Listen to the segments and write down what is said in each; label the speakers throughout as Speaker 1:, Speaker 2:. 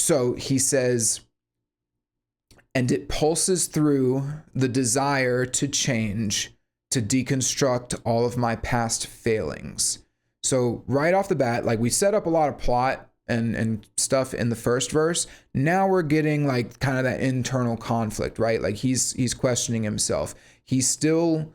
Speaker 1: So he says, and it pulses through the desire to change, to deconstruct all of my past failings. So right off the bat, like we set up a lot of plot and stuff in the first verse. Now we're getting like kind of that internal conflict, right? Like he's questioning himself. He's still,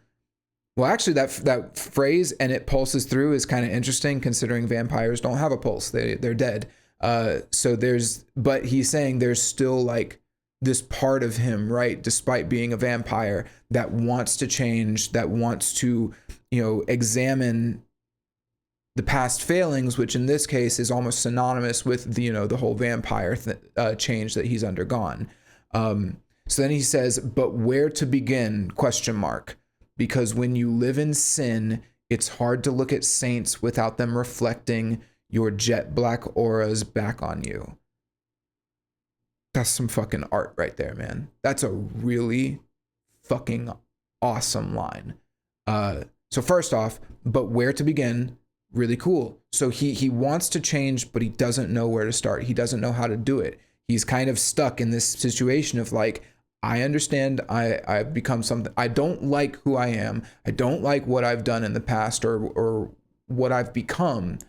Speaker 1: well, actually that phrase, and it pulses through, is kind of interesting considering vampires don't have a pulse. They're dead. But he's saying there's still like this part of him, right, despite being a vampire, that wants to change, that wants to, examine the past failings, which in this case is almost synonymous with the whole vampire change that he's undergone. So then he says, but where to begin, ? Because when you live in sin, it's hard to look at saints without them reflecting your jet black auras back on you. That's some fucking art right there, man. That's a really fucking awesome line. So first off, but where to begin, really cool. So he wants to change, but he doesn't know where to start. He doesn't know how to do it. He's kind of stuck in this situation of like, I understand I've become something. I don't like who I am. I don't like what I've done in the past or what I've become,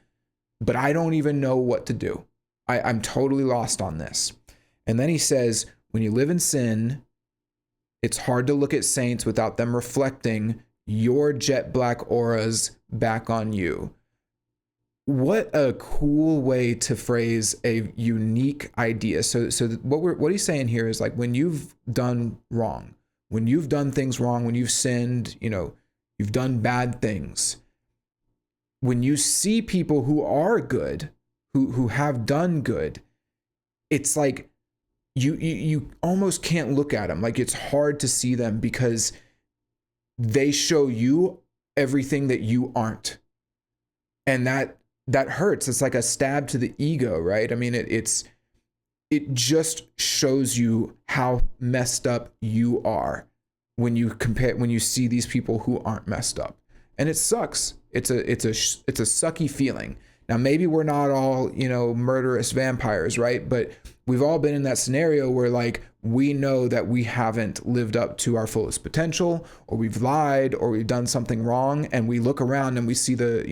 Speaker 1: but I don't even know what to do. I'm totally lost on this. And then he says, when you live in sin, it's hard to look at saints without them reflecting your jet black auras back on you. What a cool way to phrase a unique idea. So what he's saying here is like, when you've done wrong, when you've done things wrong, when you've sinned, you've done bad things, when you see people who are good, who have done good, it's like you almost can't look at them. Like it's hard to see them because they show you everything that you aren't. And that hurts. It's like a stab to the ego, right? I mean, it just shows you how messed up you are when you see these people who aren't messed up. And it sucks. It's a sucky feeling. Now, maybe we're not all, murderous vampires, right? But we've all been in that scenario where like, we know that we haven't lived up to our fullest potential, or we've lied, or we've done something wrong. And we look around and we see the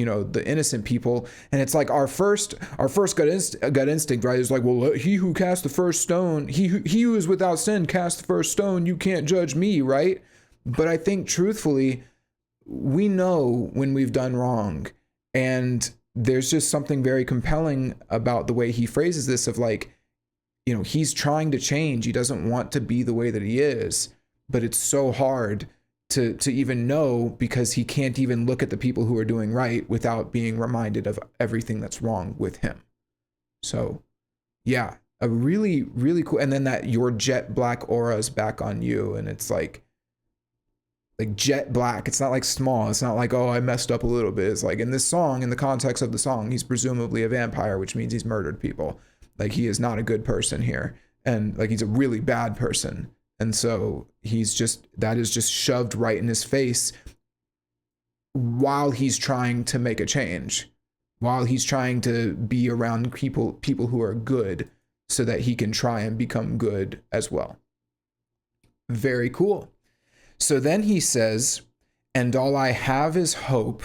Speaker 1: innocent people. And it's like our first gut instinct, right? Is like, well, he who cast the first stone, he who is without sin cast the first stone. You can't judge me, right? But I think truthfully, we know when we've done wrong. And there's just something very compelling about the way he phrases this of like, he's trying to change. He doesn't want to be the way that he is, but it's so hard to even know because he can't even look at the people who are doing right without being reminded of everything that's wrong with him. So yeah, a really, really cool. And then that your jet black aura is back on you. And it's like jet black. It's not like small. It's not like, oh, I messed up a little bit. It's like in this song, in the context of the song, he's presumably a vampire, which means he's murdered people. Like he is not a good person here. And like, he's a really bad person. And so that is just shoved right in his face while he's trying to make a change, while he's trying to be around people who are good so that he can try and become good as well. Very cool. So then he says, and all I have is hope.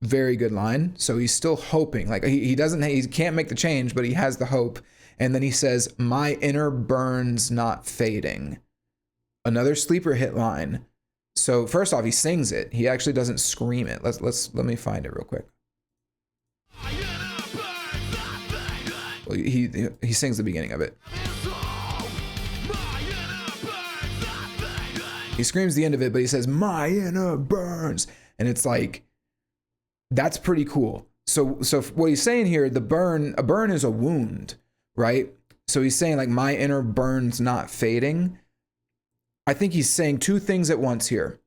Speaker 1: Very good line. So he's still hoping. Like he can't make the change, but he has the hope. And then he says, my inner burns not fading. Another sleeper hit line. So first off, he sings it. He actually doesn't scream it. Let me find it real quick. Well, he sings the beginning of it. He screams the end of it, but he says, my inner burns. And it's like, that's pretty cool. So what he's saying here, a burn is a wound, right? So he's saying like, my inner burns not fading. I think he's saying two things at once here.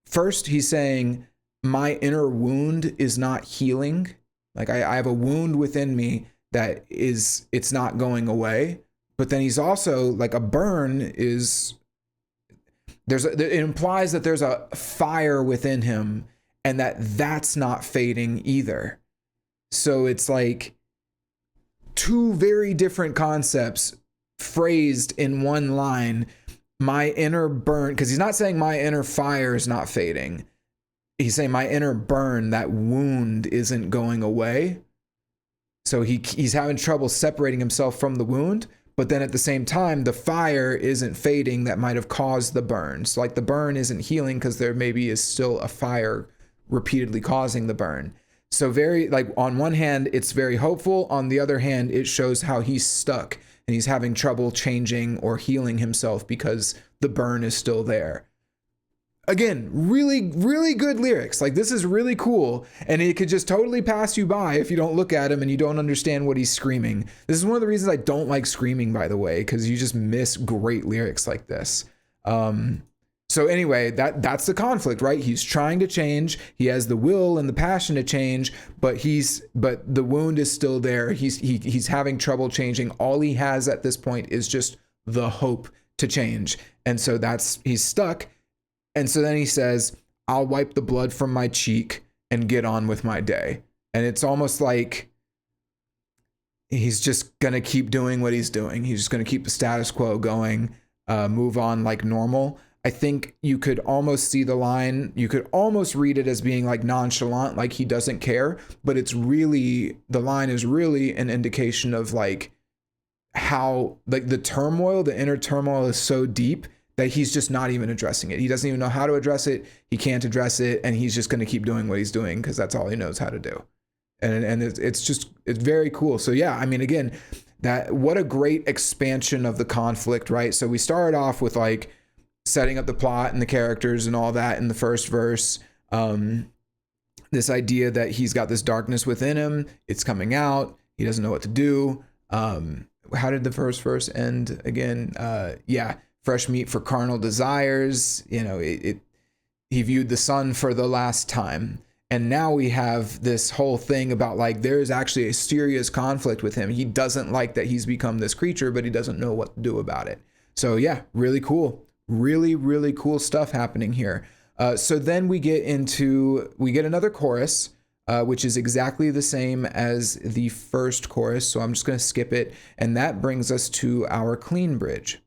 Speaker 1: First, he's saying my inner wound is not healing. Like I have a wound within me that it's not going away. But then he's also like, a burn is, it implies that there's a fire within him and that's not fading either. So it's like, two very different concepts phrased in one line. My inner burn, because he's not saying my inner fire is not fading. He's saying my inner burn, that wound isn't going away. So he's having trouble separating himself from the wound, but then at the same time, the fire isn't fading that might have caused the burn. So like the burn isn't healing because there maybe is still a fire repeatedly causing the burn. So very, like, on one hand, it's very hopeful. On the other hand, it shows how he's stuck and he's having trouble changing or healing himself because the burn is still there. Again, really, really good lyrics. Like, this is really cool. And it could just totally pass you by if you don't look at him and you don't understand what he's screaming. This is one of the reasons I don't like screaming, by the way, because you just miss great lyrics like this. So anyway, that's the conflict, right? He's trying to change. He has the will and the passion to change, but the wound is still there. He's having trouble changing. All he has at this point is just the hope to change. And so he's stuck. And so then he says, I'll wipe the blood from my cheek and get on with my day. And it's almost like he's just going to keep doing what he's doing. He's just going to keep the status quo going, move on like normal. I think you could almost see the line. You could almost read it as being like nonchalant, like he doesn't care. But the line is really an indication of like how like the inner turmoil is so deep that he's just not even addressing it. He doesn't even know how to address it. He can't address it. And he's just going to keep doing what he's doing because that's all he knows how to do. And it's very cool. So yeah, I mean, again, what a great expansion of the conflict, right? So we started off with like setting up the plot and the characters and all that in the first verse. This idea that he's got this darkness within him. It's coming out. He doesn't know what to do. How did the first verse end again? Fresh meat for carnal desires. You know, he viewed the sun for the last time. And now we have this whole thing about like, there's actually a serious conflict with him. He doesn't like that he's become this creature, but he doesn't know what to do about it. So yeah, really cool. Really, really cool stuff happening here. So then we get another chorus, which is exactly the same as the first chorus. So I'm just going to skip it. And that brings us to our clean bridge.